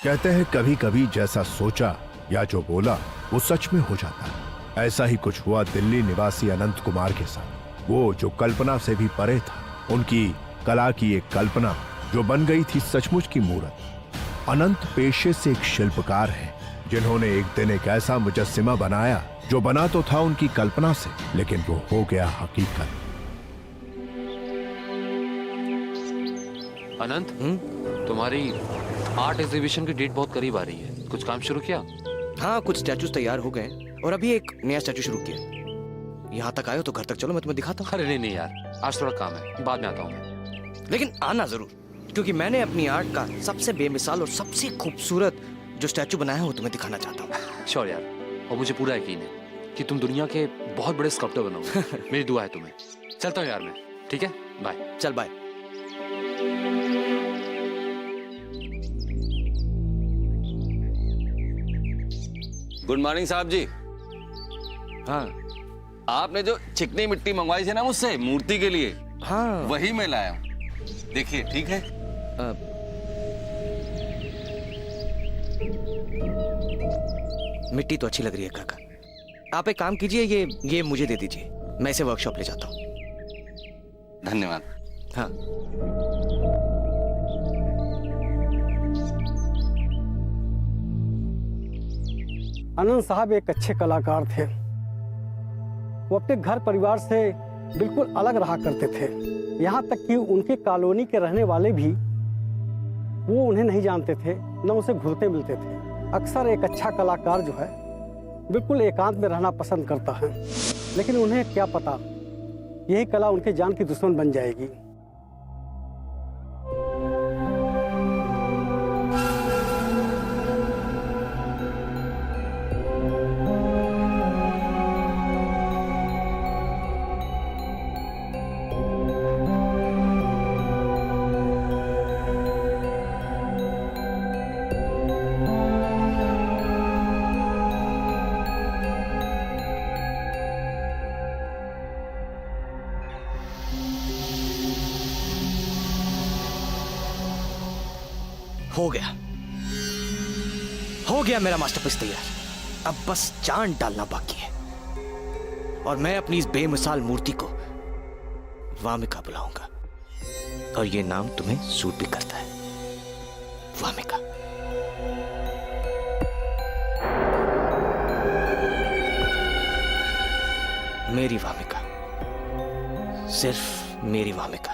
कहते हैं कभी कभी जैसा सोचा या जो बोला वो सच में हो जाता है। ऐसा ही कुछ हुआ दिल्ली निवासी अनंत कुमार के साथ। वो जो कल्पना से भी परे था, उनकी कला की एक कल्पना जो बन गई थी सचमुच की मूर्त। अनंत पेशे से एक शिल्पकार हैं, जिन्होंने एक दिन एक ऐसा मुजस्सिमा बनाया जो बना तो था उनकी कल्पना से, लेकिन वो हो गया हकीकत। अनंत, तुम्हारी आर्ट एग्जीबिशन की डेट बहुत करीब आ रही है। कुछ काम शुरू किया? हाँ, कुछ स्टैचूज तैयार हो गए और अभी एक नया स्टैचू शुरू किया। यहाँ तक आए हो तो घर तक चलो, मैं तुम्हें दिखाता हूँ। अरे नहीं यार, आज थोड़ा काम है, बाद में आता हूँ मैं। लेकिन आना जरूर, क्योंकि मैंने अपनी आर्ट का सबसे बेमिसाल और सबसे खूबसूरत जो स्टैचू बनाया है वो तुम्हें दिखाना चाहता हूँ। श्योर यार, और मुझे पूरा यकीन है कि तुम दुनिया के बहुत बड़े स्कल्प्टर बनोगे। मेरी दुआ है तुम्हें। चलता हूँ यार मैं, ठीक है? बाय। चल बाय। गुड मॉर्निंग साहब जी। हाँ आपने जो चिकनी मिट्टी मंगवाई थी ना मुझसे मूर्ति के लिए, हाँ वही मैं लाया हूँ। देखिए, ठीक है? मिट्टी तो अच्छी लग रही है काका। आप एक काम कीजिए, ये मुझे दे दीजिए, मैं इसे वर्कशॉप ले जाता हूँ। धन्यवाद। हाँ। आनंद साहब एक अच्छे कलाकार थे। वो अपने घर परिवार से बिल्कुल अलग रहा करते थे। यहाँ तक कि उनके कॉलोनी के रहने वाले भी वो उन्हें नहीं जानते थे, न उसे घुलते मिलते थे। अक्सर एक अच्छा कलाकार जो है बिल्कुल एकांत में रहना पसंद करता है, लेकिन उन्हें क्या पता यही कला उनके जान की दुश्मन बन जाएगी। हो गया मेरा मास्टरपीस तैयार। अब बस जान डालना बाकी है और मैं अपनी इस बेमिसाल मूर्ति को वामिका बुलाऊंगा, और ये नाम तुम्हें सूट भी करता है, वामिका। मेरी वामिका, सिर्फ मेरी वामिका।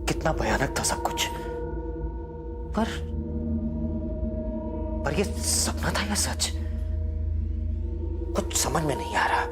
कितना भयानक था सब कुछ, पर ये सपना था या सच? कुछ समझ में नहीं आ रहा।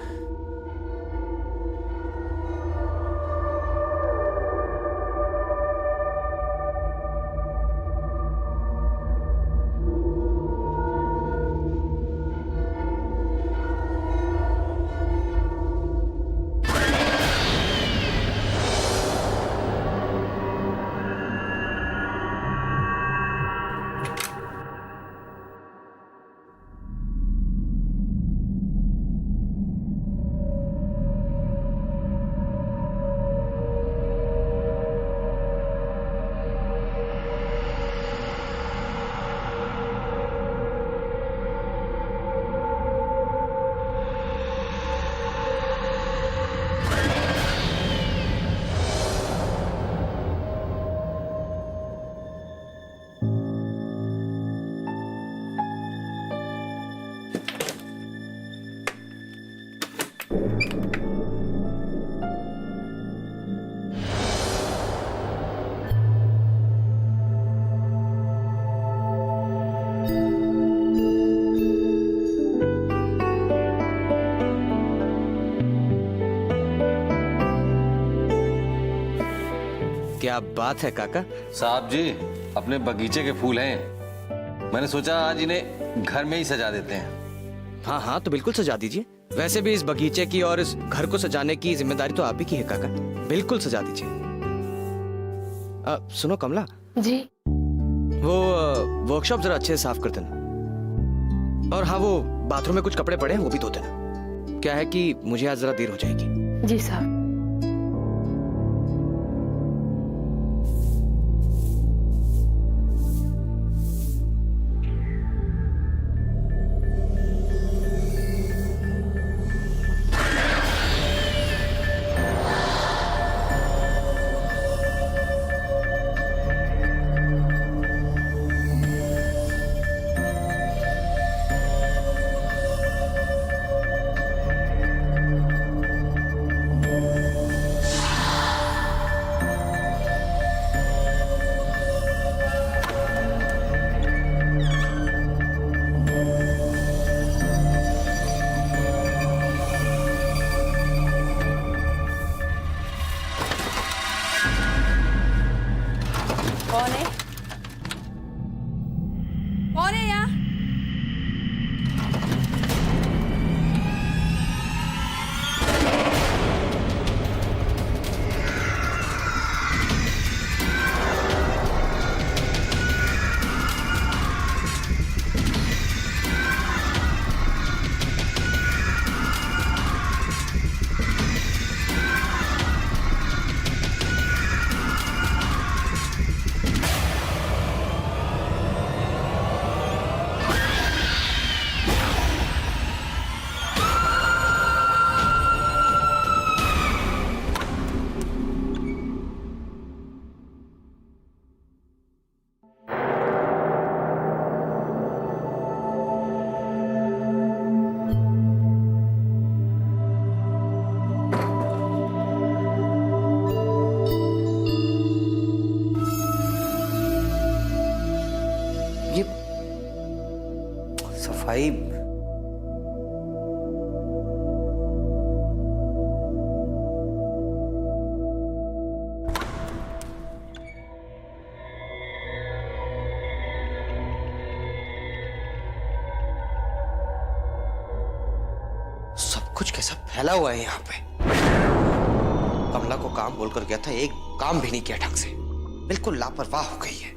क्या बात है काका। साहब जी, अपने बगीचे के फूल हैं, मैंने सोचा आज इन्हें घर में ही सजा देते हैं। हाँ हाँ, तो बिल्कुल सजा दीजिए। वैसे भी इस बगीचे की और इस घर को सजाने की जिम्मेदारी तो आप ही की है काका। बिल्कुल सजा दीजिए। सुनो कमला जी। वो वर्कशॉप जरा अच्छे से साफ कर देना। और हाँ, वो बाथरूम में कुछ कपड़े पड़े हैं, वो भी धो देना। क्या है कि मुझे आज जरा देर हो जाएगी। जी साहब। कौन है? कौन है यहाँ? ये सफाई सब कुछ कैसा फैला हुआ है यहाँ पे। कमला को काम बोलकर गया था, एक काम भी नहीं किया ढंग से। बिल्कुल लापरवाह हो गई है।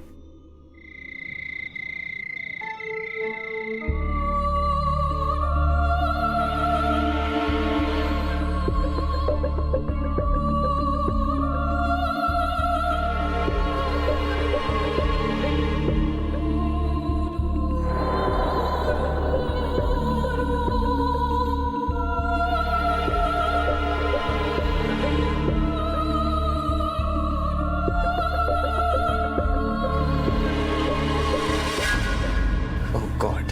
God.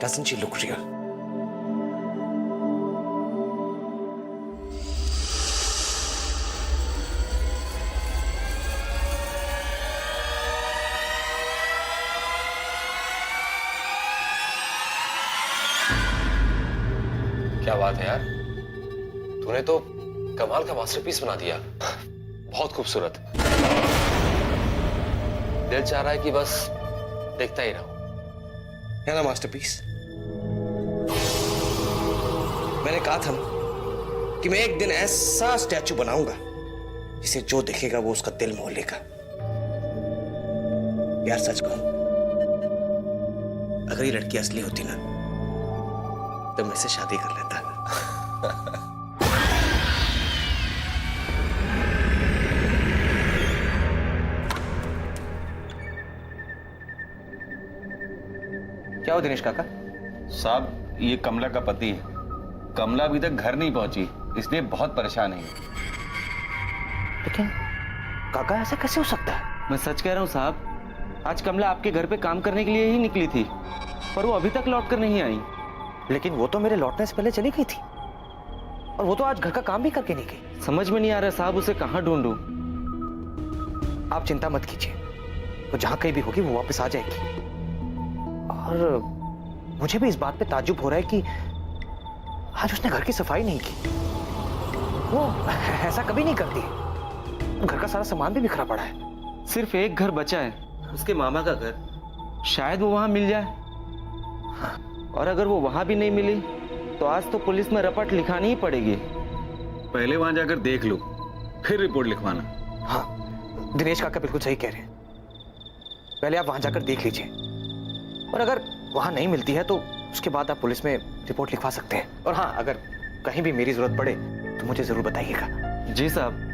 Doesn't she look real? क्या बात है यार, तूने तो कमाल का मास्टरपीस बना दिया। बहुत खूबसूरत। दिल चाह रहा है कि बस देखता ही रहो। है ना मास्टरपीस? मैंने कहा था ना कि मैं एक दिन ऐसा स्टैचू बनाऊंगा जिसे जो देखेगा वो उसका दिल मोह लेगा। यार सच कहूं, अगर ये लड़की असली होती ना तो मैं इससे शादी कर लेता। क्या हो दिनेश काका? साहब, ये कमला का पति है। कमला अभी तक घर नहीं पहुंची, इसलिए बहुत परेशान है। लेकिन काका ऐसा कैसे हो सकता है? मैं सच कह रहा हूँ साहब, आज कमला आपके घर पे काम करने के लिए ही निकली थी, पर वो अभी तक लौट कर नहीं आई। लेकिन वो तो मेरे लौटने से पहले चली गई थी, और वो तो आज घर का काम भी करके नहीं गई। समझ में नहीं आ रहा साहब, उसे कहाँ ढूंढूं? आप चिंता मत कीजिए, वो जहां कहीं भी होगी वो वापस आ जाएगी। और मुझे भी इस बात पे ताज्जुब हो रहा है कि आज उसने घर की सफाई नहीं की। वो ऐसा कभी नहीं करती। घर का सारा सामान भी बिखरा पड़ा है। सिर्फ एक घर बचा है, उसके मामा का घर। शायद वो वहां मिल जाए। और अगर वो वहां भी नहीं मिली तो आज तो पुलिस में रपट लिखानी ही पड़ेगी। पहले वहां जाकर देख लो, फिर रिपोर्ट लिखवाना। हाँ, दिनेश काका बिल्कुल सही कह रहे हैं। पहले आप वहां जाकर देख लीजिए, और अगर वहां नहीं मिलती है तो उसके बाद आप पुलिस में रिपोर्ट लिखवा सकते हैं। और हाँ, अगर कहीं भी मेरी जरूरत पड़े तो मुझे जरूर बताइएगा। जी साहब,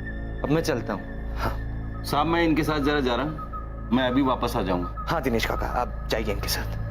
अब मैं चलता हूँ। हाँ साहब मैं इनके साथ जरा जा रहा हूँ, मैं अभी वापस आ जाऊंगा। हाँ दिनेश काका, आप जाइए इनके साथ।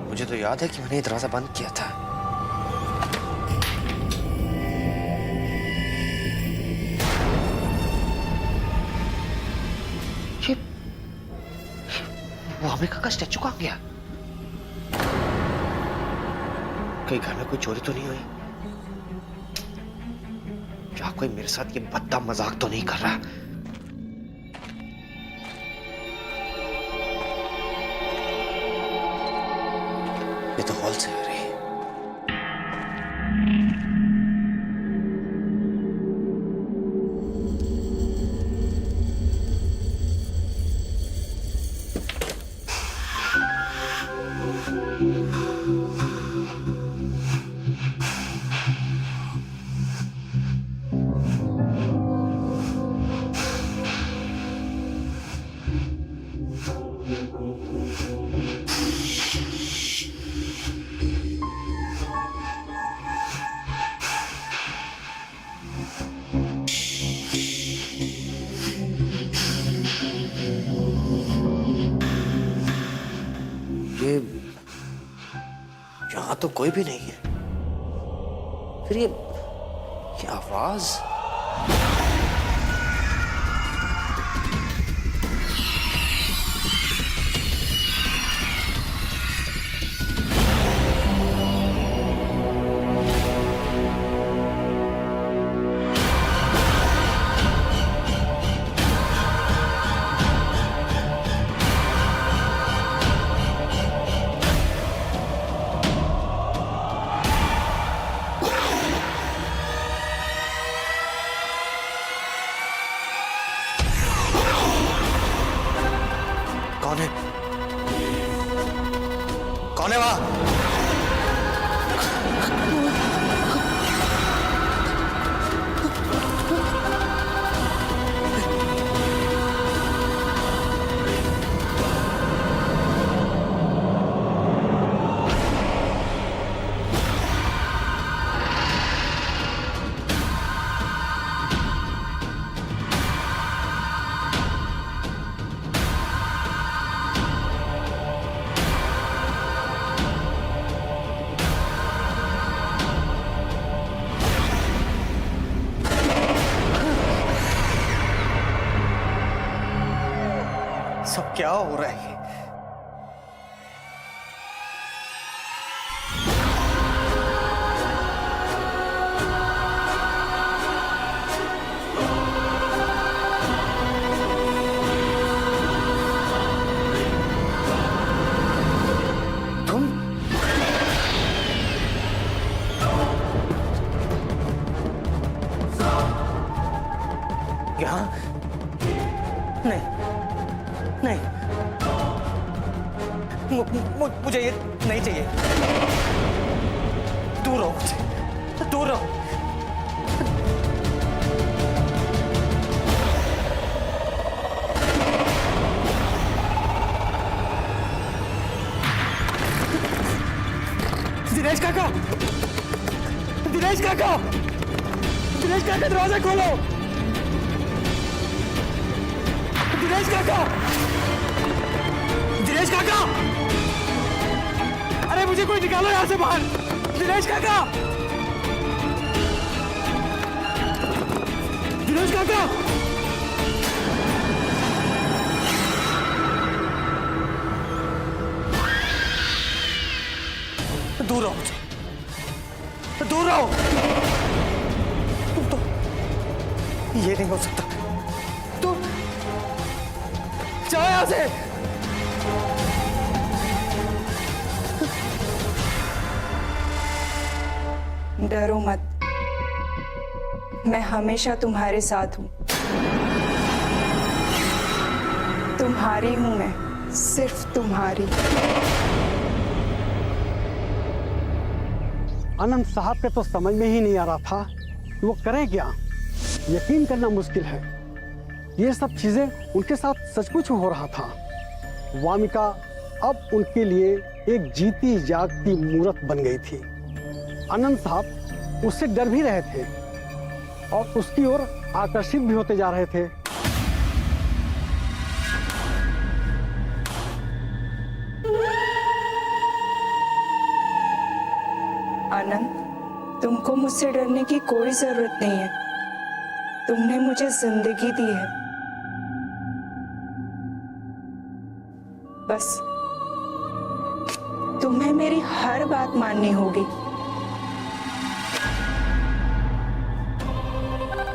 मुझे तो याद है कि मैंने ये दरवाजा बंद किया था। ये वो अमेरिका का स्टैचू कहाँ गया? कहीं घर में कोई चोरी तो नहीं हुई? क्या कोई मेरे साथ ये भद्दा मजाक तो नहीं कर रहा? ये तो हॉल से आ रही है। यहां तो कोई भी नहीं है। फिर ये आवाज? कौन है? कौन है वहां? सब क्या हो रहा है? तुम यहाँ? नहीं नहीं मुझे ये नहीं चाहिए। दूर रहो मुझसे, दूर रहो। दिनेश काका, दिनेश काका, दिनेश काका दरवाजा खोलो। दिनेश काका, दिनेश काका, अरे मुझे कोई निकालो यहां से बाहर। दिनेश काका, दिनेश काका, दूर रहो मुझे, दूर रहो। तुम तो ये नहीं हो सकता। तुम जाओ यहां से। डरो मत, मैं हमेशा तुम्हारे साथ हूं। तुम्हारी हूं मैं, सिर्फ तुम्हारी। आनंद साहब के तो समझ में ही नहीं आ रहा था कि वो करें क्या। यकीन करना मुश्किल है, ये सब चीजें उनके साथ सचमुच हो रहा था। वामिका अब उनके लिए एक जीती जागती मूर्त बन गई थी। आनंद साहब उससे डर भी रहे थे और उसकी ओर आकर्षित भी होते जा रहे थे। आनंद, तुमको मुझसे डरने की कोई जरूरत नहीं है। तुमने मुझे जिंदगी दी है। बस तुम्हें मेरी हर बात माननी होगी।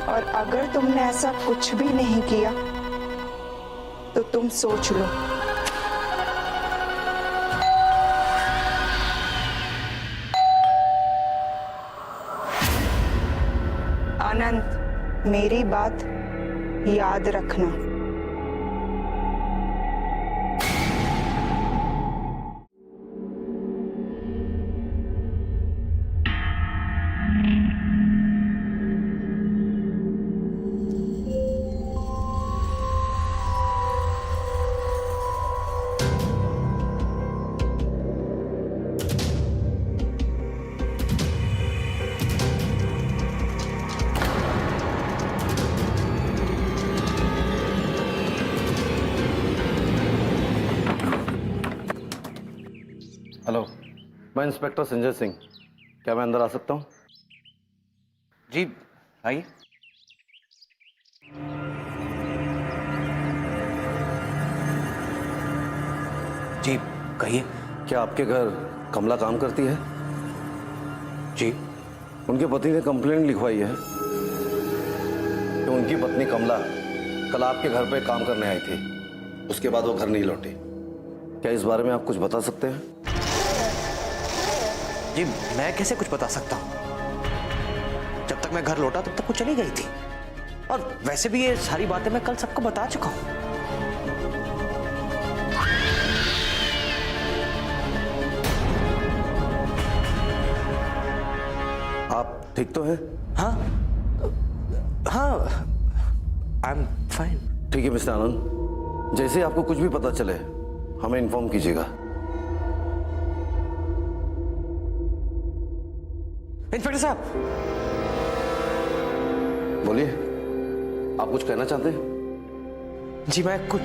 और अगर तुमने ऐसा कुछ भी नहीं किया तो तुम सोच लो, आनंद, मेरी बात याद रखना। हेलो, मैं इंस्पेक्टर संजय सिंह। क्या मैं अंदर आ सकता हूँ? जी आइए। जी कहिए। क्या आपके घर कमला काम करती है? जी। उनके पति ने कंप्लेंट लिखवाई है कि उनकी पत्नी कमला कल आपके घर पे काम करने आई थी, उसके बाद वो घर नहीं लौटी। क्या इस बारे में आप कुछ बता सकते हैं? जी मैं कैसे कुछ बता सकता हूं? जब तक मैं घर लौटा तब तक वो चली गई थी। और वैसे भी ये सारी बातें मैं कल सबको बता चुका हूं। आप ठीक तो हैं? हाँ हाँ, आई एम फाइन। ठीक है मिस्टर आनंद, जैसे आपको कुछ भी पता चले हमें इन्फॉर्म कीजिएगा। इंस्पेक्टर साहब। बोलिए, आप कुछ कहना चाहते हैं? जी मैं कुछ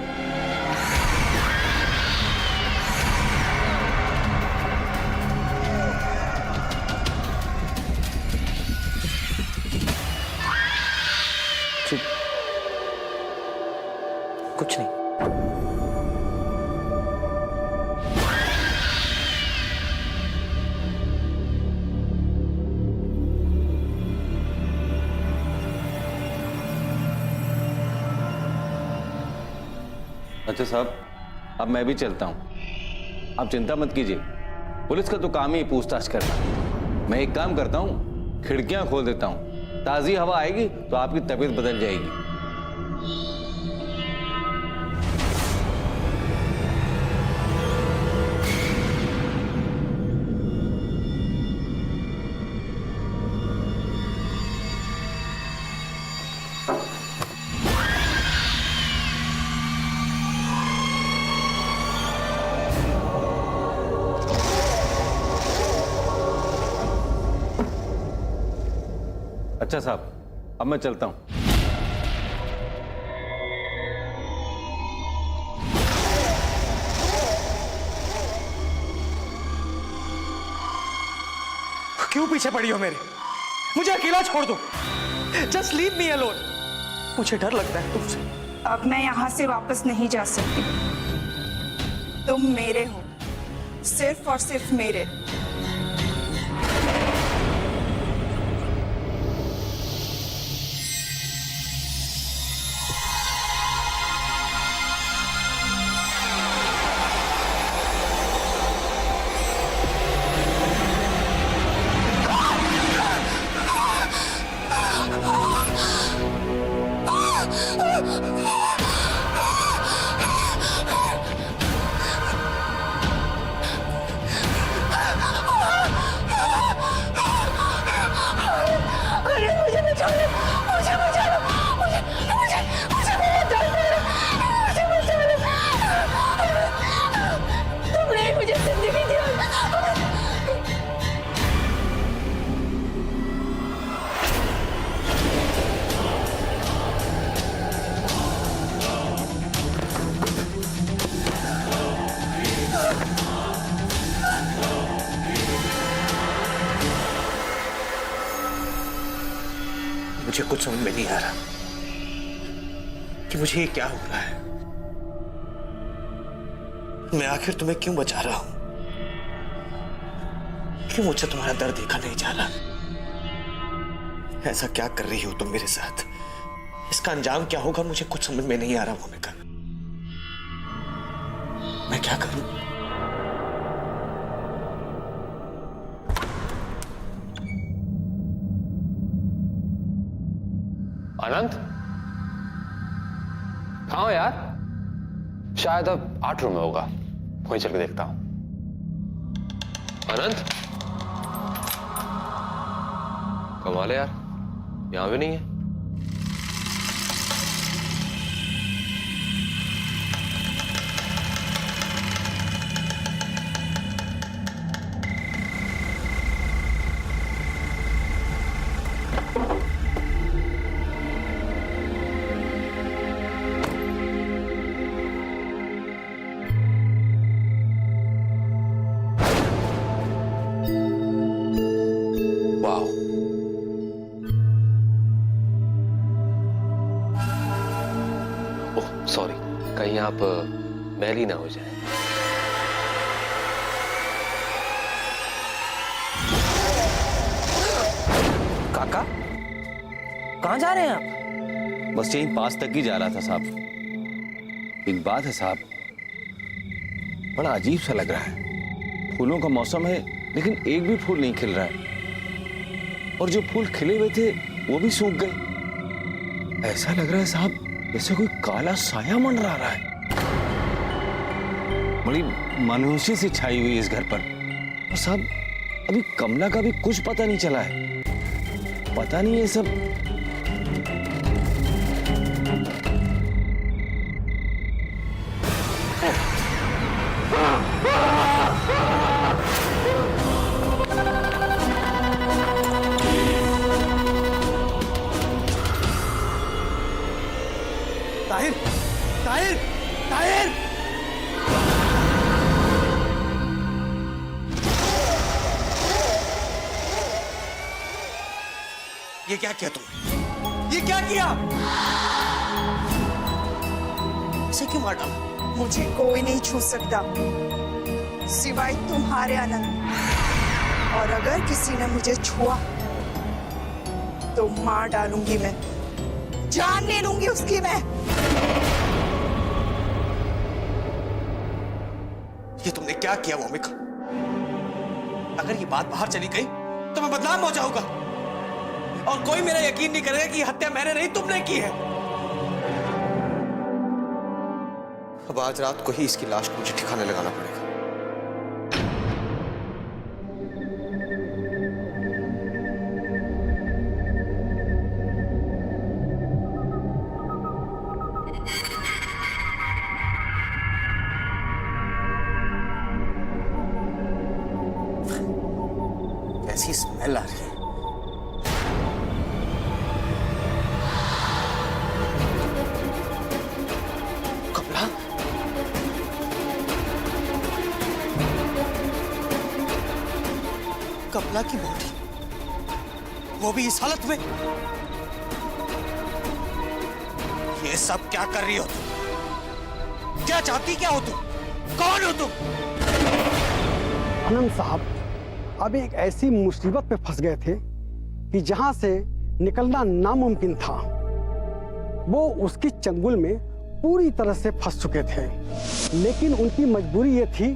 कुछ नहीं। अच्छा साहब, अब मैं भी चलता हूँ। आप चिंता मत कीजिए, पुलिस का तो काम ही पूछताछ करना। मैं एक काम करता हूँ, खिड़कियां खोल देता हूँ, ताज़ी हवा आएगी तो आपकी तबीयत बदल जाएगी। अच्छा साहब, अब मैं चलता हूं। क्यों पीछे पड़ी हो मेरे? मुझे अकेला छोड़ दो। Just leave me alone. मुझे डर लगता है तुमसे। अब मैं यहाँ से वापस नहीं जा सकती। तुम मेरे हो, सिर्फ और सिर्फ मेरे। मुझे कुछ समझ में नहीं आ रहा कि मुझे ये क्या हो रहा है। मैं आखिर तुम्हें क्यों बचा रहा हूं? क्यों मुझसे तुम्हारा दर्द देखा नहीं जा रहा? ऐसा क्या कर रही हो तुम मेरे साथ? इसका अंजाम क्या होगा मुझे कुछ समझ में नहीं आ रहा भूमिका। मैं क्या करूं? अनंत, कहाँ हो यार? शायद अब 8 रूम में होगा, वहीं चल के देखता हूं। अनंत, कमाल है यार, यहां भी नहीं है। सॉरी, कहीं आप मैली ना हो जाए। काका, कहाँ जा रहे हैं आप? बस यहीं पास तक ही जा रहा था साहब। एक बात है साहब, बड़ा अजीब सा लग रहा है। फूलों का मौसम है लेकिन एक भी फूल नहीं खिल रहा है, और जो फूल खिले हुए थे वो भी सूख गए। ऐसा लग रहा है साहब जैसे कोई काला साया मंडरा रहा है। बड़ी मायूसी सी छाई हुई इस घर पर। और साहब अभी कमला का भी कुछ पता नहीं चला है। पता नहीं ये सब ताहिर, ताहिर, ताहिर! ये क्या किया तुमने? ये क्या किया? इसे क्यों मार डाला? मुझे कोई नहीं छू सकता सिवाय तुम्हारे आनंद। और अगर किसी ने मुझे छुआ तो मार डालूंगी मैं, जान ले लूंगी उसकी मैं। ये तुमने क्या किया भूमिका? अगर ये बात बाहर चली गई तो मैं बदनाम हो जाऊंगा, और कोई मेरा यकीन नहीं करेगा कि हत्या मैंने नहीं तुमने की है। अब आज रात को ही इसकी लाश को मुझे ठिकाने लगाना पड़ेगा। कैसी स्मेल आ रही है। कला की मोटी, वो भी इस हालत में। ये सब क्या कर रही हो तुम? क्या चाहती क्या हो तुम? कौन हो तुम? आनंद साहब अब एक ऐसी मुसीबत में फंस गए थे कि जहां से निकलना नामुमकिन था। वो उसकी चंगुल में पूरी तरह से फंस चुके थे, लेकिन उनकी मजबूरी ये थी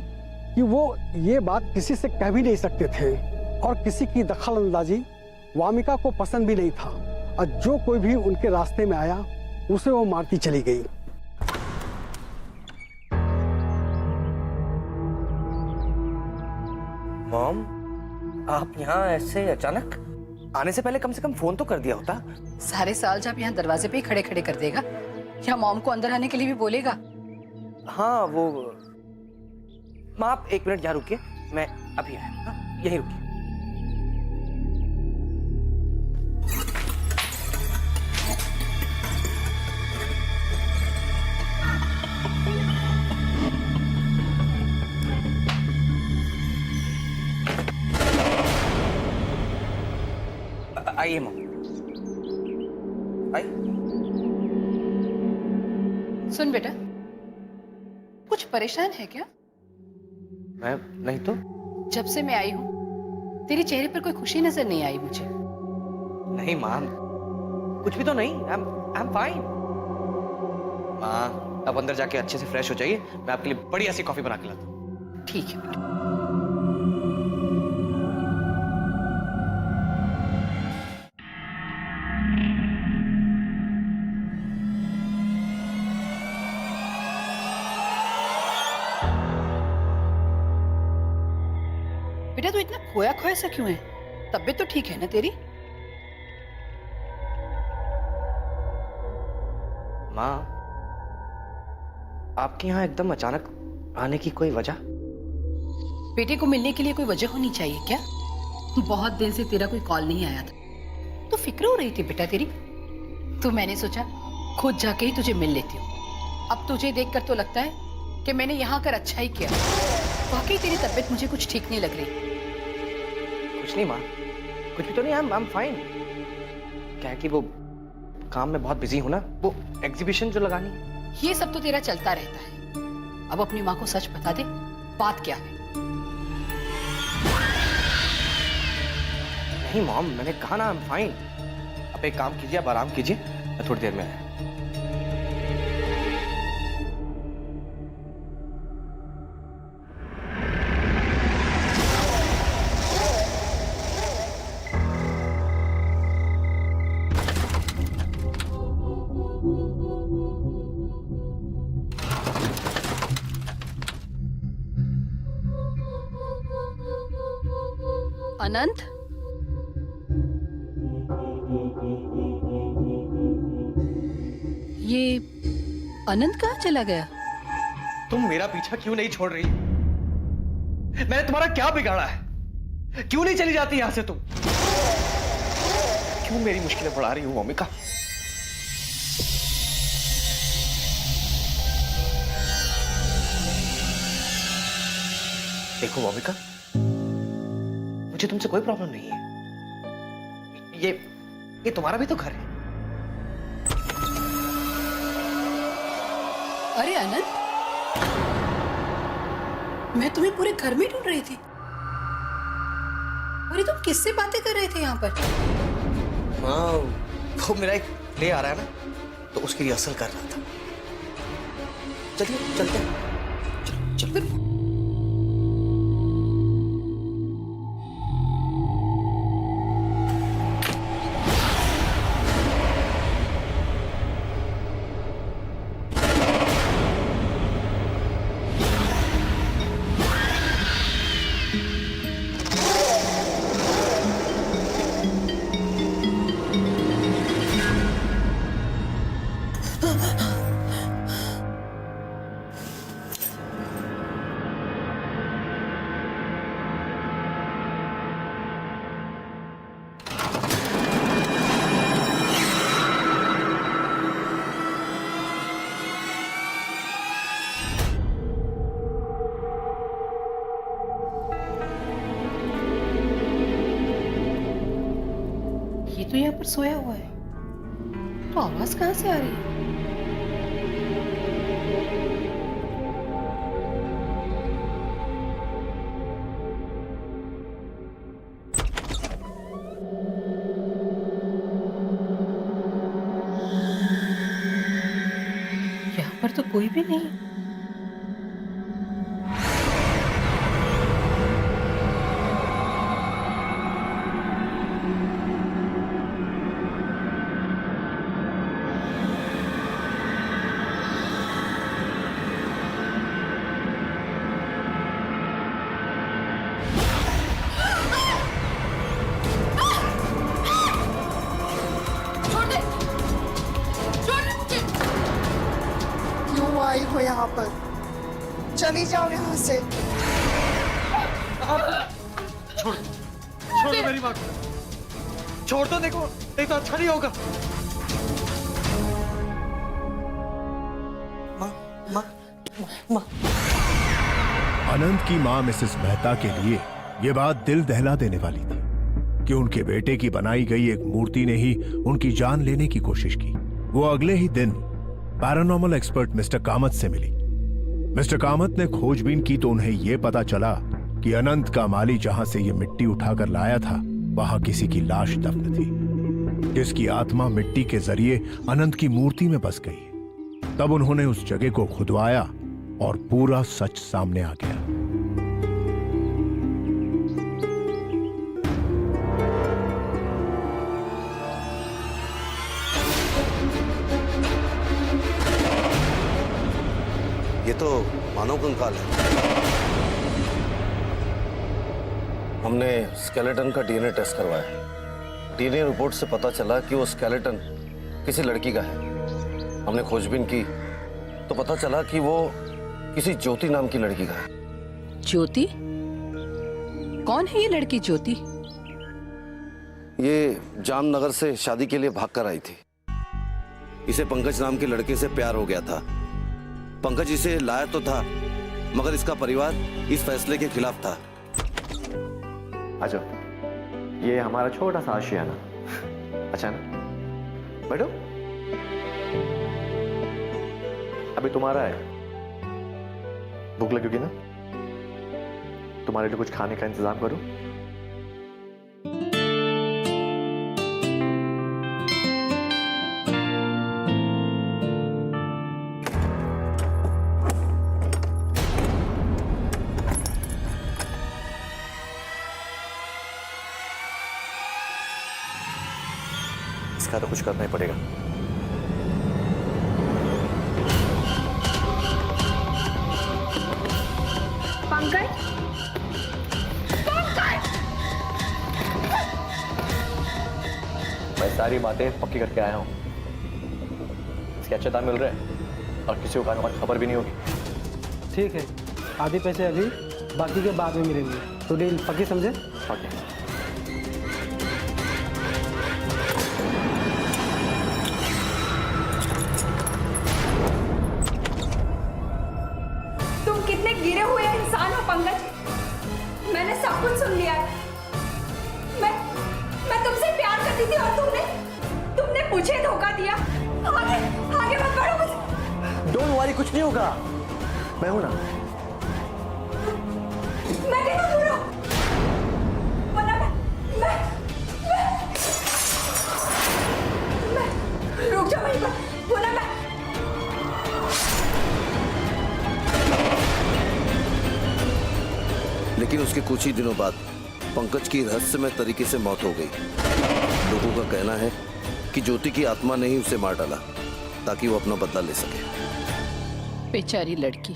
कि वो ये बात किसी से कह भी नहीं सकते थे और किसी की दखल अंदाजी वामिका को पसंद भी नहीं था और जो कोई भी उनके रास्ते में आया उसे वो मारती चली गई। मॉम, आप यहाँ ऐसे अचानक? आने से पहले कम से कम फोन तो कर दिया होता। सारे साल जब यहाँ दरवाजे पे ही खड़े खड़े कर देगा या मॉम को अंदर आने के लिए भी बोलेगा? हाँ वो, माँ आप 1 मिनट यहाँ रुकिए, मैं अभी आया। हाँ, यहीं रुकिए। आइए मॉम, आइए। सुन बेटा, कुछ परेशान है क्या? मैं नहीं तो। जब से मैं आई हूँ तेरे चेहरे पर कोई खुशी नजर नहीं आई मुझे। नहीं माँ, कुछ भी तो नहीं। I am fine. माँ अब अंदर जाके अच्छे से फ्रेश हो जाइए, मैं आपके लिए बढ़िया सी कॉफी बना के लाता हूँ। ठीक है बेटा। बेटा तू इतना खोया खोया सा क्यों है? तबीयत तो ठीक है ना तेरी? माँ, आपके यहाँ एकदम अचानक आने की कोई वजह? बेटे को मिलने के लिए कोई वजह होनी चाहिए क्या? बहुत दिन से तेरा कोई कॉल नहीं आया था तो फिक्र हो रही थी बेटा तेरी, तो मैंने सोचा खुद जाके ही तुझे मिल लेती हूँ। अब तुझे देखकर तो लगता है कि मैंने यहाँ कर अच्छा ही किया। वाकई तेरी तबीयत मुझे कुछ ठीक नहीं लग रही। कुछ नहीं माँ, कुछ भी तो नहीं। I am fine. क्या है कि वो काम में बहुत बिजी हूँ ना, वो एग्जीबिशन जो लगानी है। ये सब तो तेरा चलता रहता है। अब अपनी माँ को सच बता दे, बात क्या है? नहीं मॉम, मैंने कहा ना आई एम फाइन। अब एक काम कीजिए, अब आराम कीजिए, मैं थोड़ी देर में आया। अनंत, ये अनंत कहाँ चला गया? तुम मेरा पीछा क्यों नहीं छोड़ रही? मैंने तुम्हारा क्या बिगाड़ा है? क्यों नहीं चली जाती यहां से तुम? क्यों मेरी मुश्किलें बढ़ा रही हो वामिका? देखो वामिका, मुझे तुमसे कोई प्रॉब्लम नहीं है। ये तुम्हारा भी तो घर है। अरे अनंत, मैं तुम्हें पूरे घर में ढूंढ रही थी। अरे तुम किससे बातें कर रहे थे यहाँ पर? हाँ, वो मेरा एक प्ले आ रहा है ना, तो उसकी रिहर्सल कर रहा था। चलिए चलते हैं। चलो। पर सोया हुआ है, तो आवाज कहां से आ रही है? यहाँ पर तो कोई भी नहीं। क्यों आई हो यहाँ पर? चली जाओ यहाँ से। छोड़ दो मेरी माँ को, छोड़ दो, देखो नहीं तो अच्छा नहीं होगा। माँ माँ माँ। अनंत की मां मिसेस मेहता के लिए यह बात दिल दहला देने वाली थी कि उनके बेटे की बनाई गई एक मूर्ति ने ही उनकी जान लेने की कोशिश की। वो अगले ही दिन पैरानॉर्मल एक्सपर्ट मिस्टर कामत से मिली। मिस्टर कामत ने खोजबीन की तो उन्हें यह पता चला कि अनंत का माली जहां से ये मिट्टी उठाकर लाया था वहां किसी की लाश दफन थी, जिसकी आत्मा मिट्टी के जरिए अनंत की मूर्ति में बस गई। तब उन्होंने उस जगह को खुदवाया और पूरा सच सामने आ गया। ये तो मानव कंकाल है। हमने स्केलेटन का डीएनए टेस्ट करवाया। डीएनए रिपोर्ट से पता चला कि वो स्केलेटन किसी लड़की का है। हमने खोजबीन की तो पता चला कि वो किसी ज्योति नाम की लड़की का है। ज्योति? कौन है ये लड़की ज्योति? ये जामनगर से शादी के लिए भाग कर आई थी। इसे पंकज नाम के लड़के से प्यार हो गया था। पंकज इसे लाया तो था, मगर इसका परिवार इस फैसले के खिलाफ था। अच्छा, ये हमारा छोटा सा आशियाना। अच्छा ना, बैठो। अभी तुम्हारा है, भूख लगेगी ना? तुम्हारे लिए कुछ खाने का इंतजाम करूं? इसका तो कुछ करना ही पड़ेगा। पंकज, मैं सारी बातें पक्की करके आया हूँ। इसके अच्छे दाम मिल रहे हैं और किसी को कानों का खबर भी नहीं होगी। ठीक है, आधे पैसे अभी, बाकी के बाद में मिलेंगे। तो डील पक्की समझे? ओके। तुम कितने गिरे हुए इंसान हो पंकज। मैंने सब कुछ सुन लिया है। मैं तुमसे प्यार करती थी और तुमने मुझे धोखा दिया। आगे मत बढ़ो मुझे। डोंट वरी, कुछ नहीं होगा, मैं हूं ना। मैं नहीं बोलूं, वरना मैं रुक जाओ वहीं पर, वरना मैं। लेकिन उसके कुछ ही दिनों बाद पंकज की रहस्यमय तरीके से मौत हो गई। लोगों का कहना है कि ज्योति की आत्मा ने ही उसे मार डाला ताकि वो अपना बदला ले सके। बेचारी लड़की।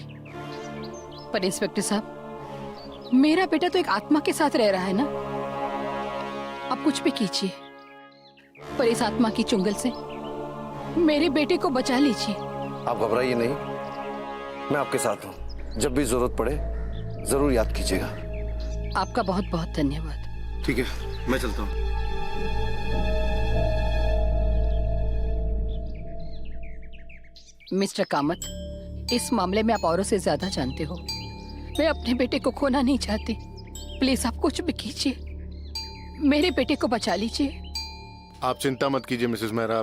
पर इंस्पेक्टर साहब, मेरा बेटा तो एक आत्मा के साथ रह रहा है ना। आप कुछ भी कीजिए, पर इस आत्मा की चुंगल से मेरे बेटे को बचा लीजिए। आप घबराइए नहीं, मैं आपके साथ हूँ। जब भी जरूरत पड़े जरूर याद कीजिएगा। आपका बहुत बहुत धन्यवाद। ठीक है, मैं चलता हूँ। मिस्टर कामत, इस मामले में आप औरों से ज्यादा जानते हो। मैं अपने बेटे को खोना नहीं चाहती। प्लीज आप कुछ भी कीजिए, मेरे बेटे को बचा लीजिए। आप चिंता मत कीजिए मिसेस मेहरा,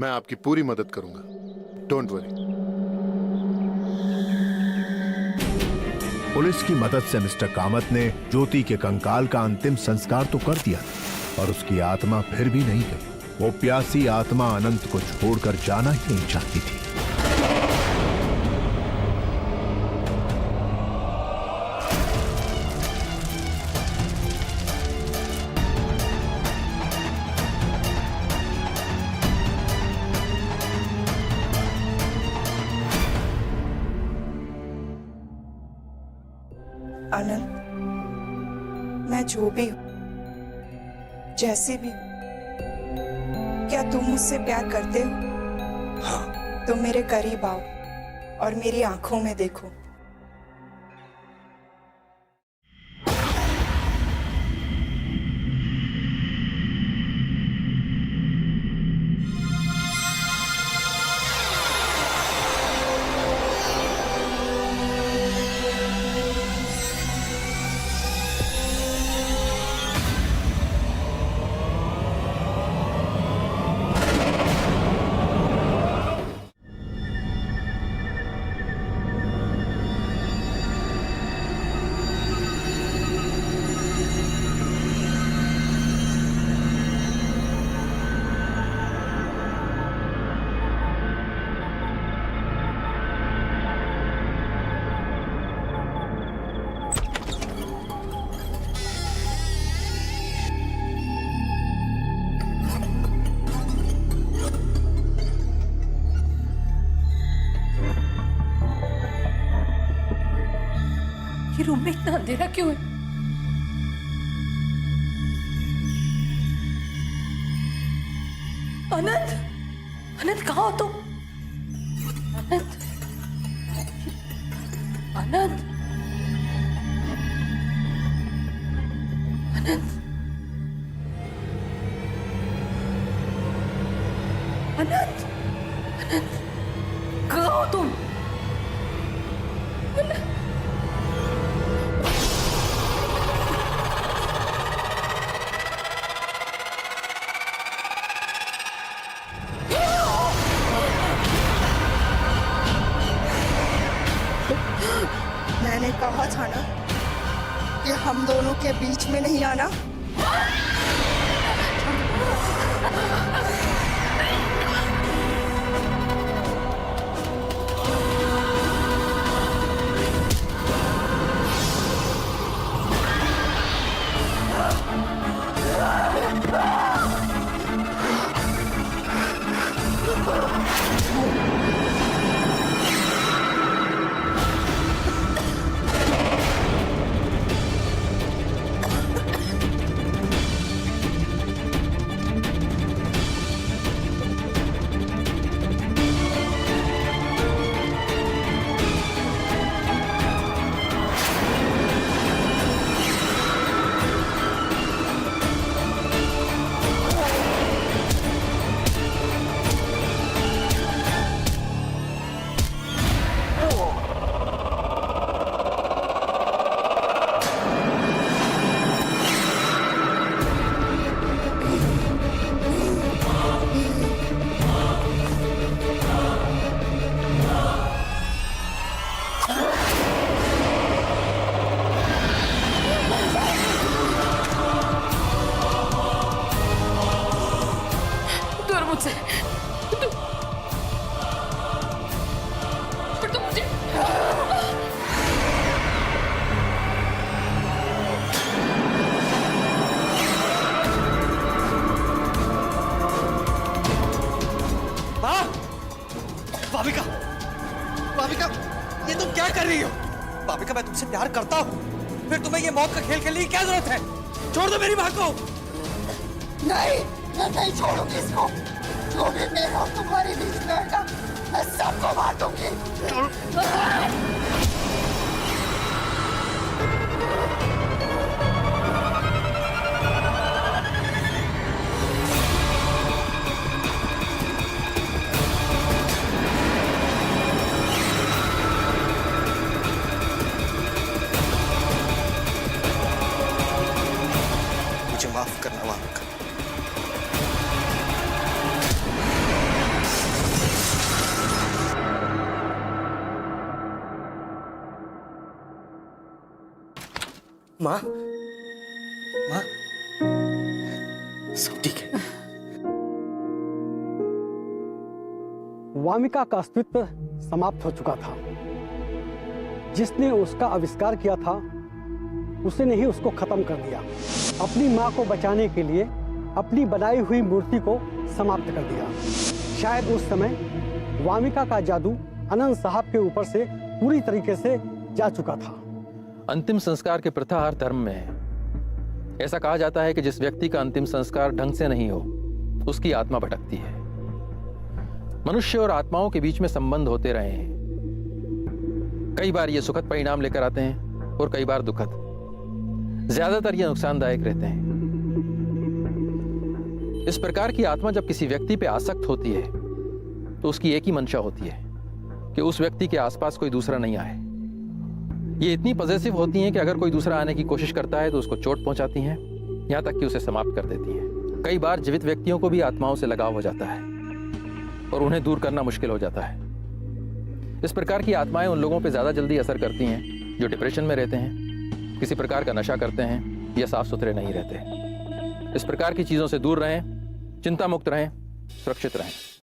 मैं आपकी पूरी मदद करूंगा, डोंट वरी। पुलिस की मदद से मिस्टर कामत ने ज्योति के कंकाल का अंतिम संस्कार तो कर दिया और उसकी आत्मा फिर भी नहीं गई। वो प्यासी आत्मा अनंत को छोड़कर जाना ही नहीं चाहती थी। आनंद, मैं जो भी हूं, जैसे भी हूं, क्या तुम मुझसे प्यार करते हो? हाँ। तुम मेरे करीब आओ और मेरी आंखों में देखो। ये रूम में इतना अंधेरा क्यों है? अनंत, अनंत कहाँ हो तुम? अनंत, अनंत, अनंत, अनंत, अनंत, कहाँ हो तुम? मैंने कहा था ना कि हम दोनों के बीच में नहीं आना। मुझसे छोड़ दो मुझे। भाविका, भाविका, ये तुम क्या कर रही हो? भाविका, मैं तुमसे प्यार करता हूँ, फिर तुम्हें ये मौत का खेल खेलने की क्या जरूरत है? छोड़ दो मेरी माँ को। नहीं, मैं नहीं छोड़ूंगी इसको। जो भी मेरा और तुम्हारे बीच में है ना, मैं सबको मार दूंगी। मुझे माफ करना भाविका। माँ, माँ, सब ठीक है। वामिका का अस्तित्व समाप्त हो चुका था। जिसने उसका आविष्कार किया था उसी ने ही उसको खत्म कर दिया। अपनी माँ को बचाने के लिए अपनी बनाई हुई मूर्ति को समाप्त कर दिया। शायद उस समय वामिका का जादू अनंत साहब के ऊपर से पूरी तरीके से जा चुका था। अंतिम संस्कार की प्रथा हर धर्म में है। ऐसा कहा जाता है कि जिस व्यक्ति का अंतिम संस्कार ढंग से नहीं हो उसकी आत्मा भटकती है। मनुष्य और आत्माओं के बीच में संबंध होते रहे हैं। कई बार ये सुखद परिणाम लेकर आते हैं और कई बार दुखद। ज्यादातर ये नुकसानदायक रहते हैं। इस प्रकार की आत्मा जब किसी व्यक्ति पे आसक्त होती है तो उसकी एक ही मंशा होती है कि उस व्यक्ति के आसपास कोई दूसरा नहीं आए। ये इतनी पॉजिटिव होती हैं कि अगर कोई दूसरा आने की कोशिश करता है तो उसको चोट पहुंचाती हैं, यहां तक कि उसे समाप्त कर देती हैं। कई बार जीवित व्यक्तियों को भी आत्माओं से लगाव हो जाता है और उन्हें दूर करना मुश्किल हो जाता है। इस प्रकार की आत्माएं उन लोगों पर ज्यादा जल्दी असर करती हैं जो डिप्रेशन में रहते हैं, किसी प्रकार का नशा करते हैं या साफ सुथरे नहीं रहते। इस प्रकार की चीजों से दूर रहें, चिंता मुक्त रहें, सुरक्षित रहें।